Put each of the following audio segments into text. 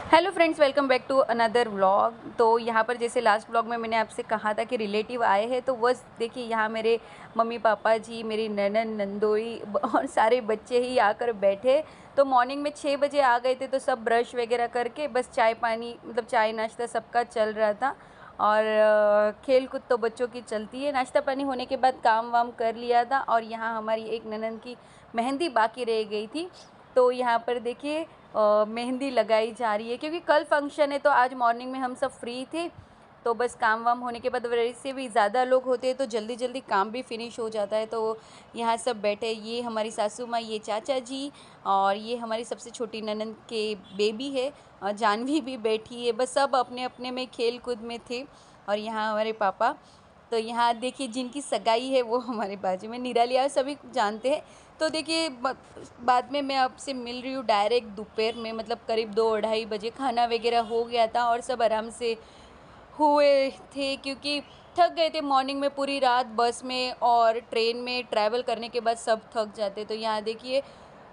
Hello friends, welcome back to another vlog. तो यहाँ पर जैसे लास्ट व्लॉग में मैंने आपसे कहा था कि रिलेटिव आए हैं, तो बस देखिए यहाँ मेरे मम्मी पापा जी, मेरी ननन नंदोई और सारे बच्चे ही आकर बैठे। तो मॉर्निंग में 6 बजे आ गए थे, तो सब ब्रश वगैरह करके बस चाय पानी मतलब चाय नाश्ता सबका चल रहा था। और खेल कूद तो बच्चों की चलती है। नाश्ता पानी होने के बाद काम वाम कर लिया था, और यहाँ हमारी एक ननन की मेहंदी बाकी रह गई थी। तो यहाँ पर देखिए मेहंदी लगाई जा रही है, क्योंकि कल फंक्शन है। तो आज मॉर्निंग में हम सब फ्री थे, तो बस काम वाम होने के बाद वैसे भी ज़्यादा लोग होते हैं तो जल्दी जल्दी काम भी फिनिश हो जाता है। तो यहाँ सब बैठे, ये हमारी सासू माँ, ये चाचा जी, और ये हमारी सबसे छोटी ननद के बेबी है, और जानवी भी बैठी है। बस सब अपने अपने में खेल कूद में थे। और यहाँ हमारे पापा, तो यहाँ देखिए जिनकी सगाई है वो हमारे बाजू में, निरालिया सभी जानते हैं। तो देखिए बाद में मैं आपसे मिल रही हूँ डायरेक्ट दोपहर में, मतलब करीब 2-2:30 बजे खाना वगैरह हो गया था और सब आराम से हुए थे, क्योंकि थक गए थे मॉर्निंग में पूरी रात बस में और ट्रेन में ट्रैवल करने के बाद सब थक जाते। तो यहाँ देखिए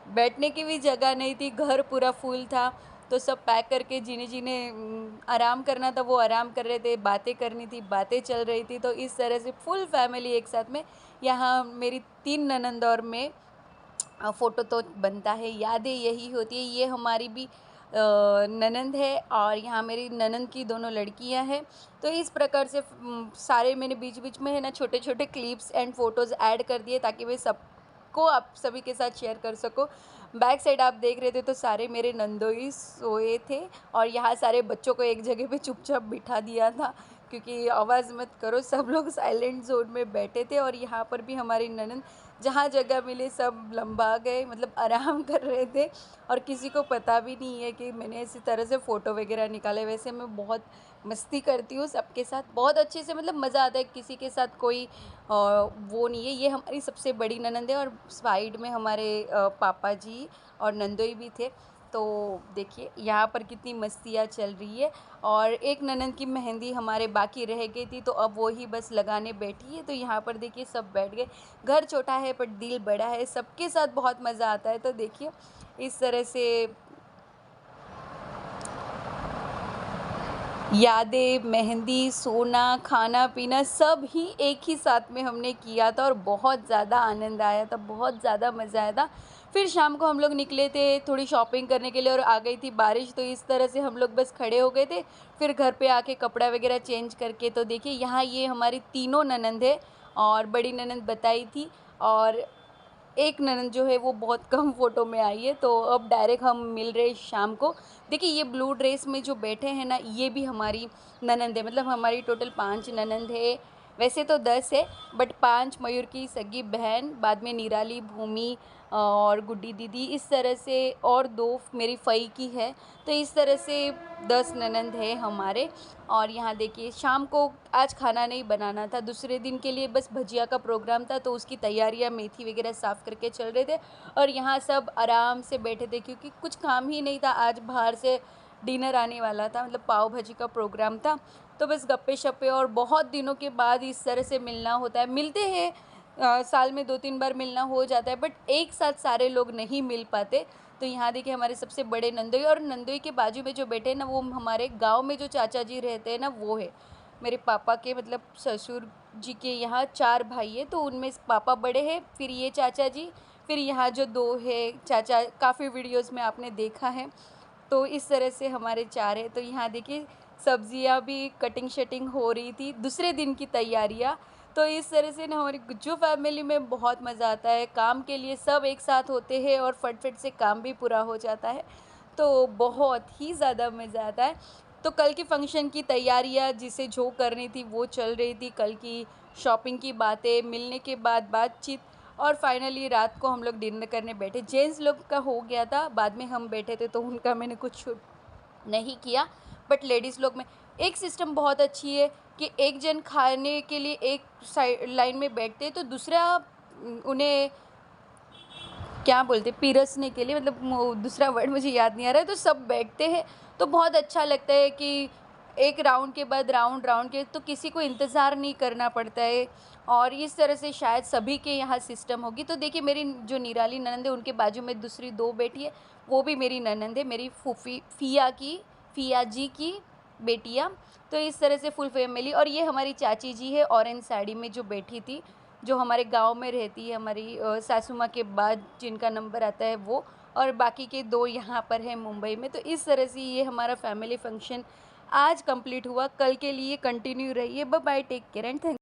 बैठने की भी जगह नहीं थी, घर पूरा फुल था। तो सब पैक करके जिन्हें जिन्हें आराम करना था वो आराम कर रहे थे, बातें करनी थी बातें चल रही थी। तो इस तरह से फुल फैमिली एक साथ में, यहाँ मेरी 3 ननंद और मैं, फ़ोटो तो बनता है, यादें यही होती है। ये हमारी भी ननंद है, और यहाँ मेरी ननंद की दोनों लड़कियां हैं। तो इस प्रकार से सारे मैंने बीच बीच में है ना छोटे छोटे क्लिप्स एंड फ़ोटोज़ ऐड कर दिए, ताकि मैं सबको आप सभी के साथ शेयर कर सकूँ। बैक साइड आप देख रहे थे तो सारे मेरे नंदोई सोए थे, और यहाँ सारे बच्चों को एक जगह पे चुपचाप बिठा दिया था, क्योंकि आवाज़ मत करो, सब लोग साइलेंट जोन में बैठे थे। और यहाँ पर भी हमारी ननंद जहाँ जगह मिले सब लंबा गए, मतलब आराम कर रहे थे। और किसी को पता भी नहीं है कि मैंने इसी तरह से फ़ोटो वगैरह निकाले। वैसे मैं बहुत मस्ती करती हूँ सबके साथ, बहुत अच्छे से, मतलब मज़ा आता है। किसी के साथ कोई वो नहीं है। ये हमारी सबसे बड़ी ननंद है, और साइड में हमारे पापा जी और नंदोई भी थे। तो देखिए यहाँ पर कितनी मस्तियाँ चल रही है। और एक ननंद की मेहंदी हमारे बाकी रह गई थी, तो अब वो ही बस लगाने बैठी है। तो यहाँ पर देखिए सब बैठ गए। घर छोटा है पर दिल बड़ा है, सबके साथ बहुत मज़ा आता है। तो देखिए इस तरह से यादें, मेहंदी, सोना, खाना पीना सब ही एक ही साथ में हमने किया था, और बहुत ज़्यादा आनंद आया था, बहुत ज़्यादा मज़ा आया था। फिर शाम को हम लोग निकले थे थोड़ी शॉपिंग करने के लिए, और आ गई थी बारिश, तो इस तरह से हम लोग बस खड़े हो गए थे। फिर घर पे आके कपड़ा वगैरह चेंज करके, तो देखिए यहाँ ये हमारी तीनों ननंद है, और बड़ी ननंद बताई थी, और एक ननंद जो है वो बहुत कम फ़ोटो में आई है। तो अब डायरेक्ट हम मिल रहे शाम को। देखिए ये ब्लू ड्रेस में जो बैठे हैं ना, ये भी हमारी ननंद है। मतलब हमारी टोटल 5 ननंद है, वैसे तो 10 है, बट 5 मयूर की सगी बहन, बाद में निराली, भूमि और गुड्डी दीदी, इस तरह से, और 2 मेरी फई की है। तो इस तरह से 10 ननंद है हमारे। और यहाँ देखिए शाम को आज खाना नहीं बनाना था, दूसरे दिन के लिए बस भजिया का प्रोग्राम था, तो उसकी तैयारियाँ, मेथी वगैरह साफ़ करके चल रहे थे। और यहाँ सब आराम से बैठे थे, क्योंकि कुछ काम ही नहीं था। आज बाहर से डिनर आने वाला था, मतलब पाव भाजी का प्रोग्राम था। तो बस गप्पे शप्पे, और बहुत दिनों के बाद इस तरह से मिलना होता है। मिलते हैं साल में 2-3 बार मिलना हो जाता है, बट एक साथ सारे लोग नहीं मिल पाते। तो यहाँ देखिए हमारे सबसे बड़े नंदोई, और नंदोई के बाजू में जो बैठे हैं ना, वो हमारे गांव में जो चाचा जी रहते हैं ना, वो है मेरे पापा के, मतलब ससुर जी के। यहाँ 4 भाई है, तो उनमें पापा बड़े हैं, फिर ये चाचा जी, फिर यहाँ जो 2 है चाचा, काफ़ी वीडियोस में आपने देखा है। तो इस तरह से हमारे 4 है। तो यहाँ देखिए सब्जियाँ भी कटिंग शटिंग हो रही थी, दूसरे दिन की तैयारियाँ। तो इस तरह से ना हमारी गुज्जू फैमिली में बहुत मज़ा आता है। काम के लिए सब एक साथ होते हैं, और फट से काम भी पूरा हो जाता है। तो बहुत ही ज़्यादा मज़ा आता है। तो कल के फंक्शन की तैयारियाँ जिसे जो करनी थी वो चल रही थी, कल की शॉपिंग की बातें, मिलने के बाद बातचीत, और फाइनली रात को हम लोग डिनर करने बैठे। जेंट्स लोग का हो गया था, बाद में हम बैठे थे, तो उनका मैंने कुछ शूट नहीं किया। बट लेडीज़ लोग में एक सिस्टम बहुत अच्छी है, कि एक जन खाने के लिए एक साइड लाइन में बैठते हैं, तो दूसरा उन्हें क्या बोलते हैं, पीरसने के लिए, मतलब दूसरा वर्ड मुझे याद नहीं आ रहा है। तो सब बैठते हैं, तो बहुत अच्छा लगता है कि एक राउंड के बाद राउंड राउंड के, तो किसी को इंतज़ार नहीं करना पड़ता है। और इस तरह से शायद सभी के यहाँ सिस्टम होगी। तो देखिए मेरी जो निराली ननंद है, उनके बाजू में दूसरी 2 बेटी है, वो भी मेरी ननंद है, मेरी फूफी फिया की फिया जी की बेटियाँ। तो इस तरह से फुल फैमिली, और ये हमारी चाची जी है ऑरेंज साड़ी में जो बैठी थी, जो हमारे गांव में रहती है, हमारी सासू माँ के बाद जिनका नंबर आता है वो, और बाकी के 2 यहाँ पर हैं मुंबई में। तो इस तरह से ये हमारा फैमिली फंक्शन आज कंप्लीट हुआ। कल के लिए कंटिन्यू रहिए। Bye bye, take care and thank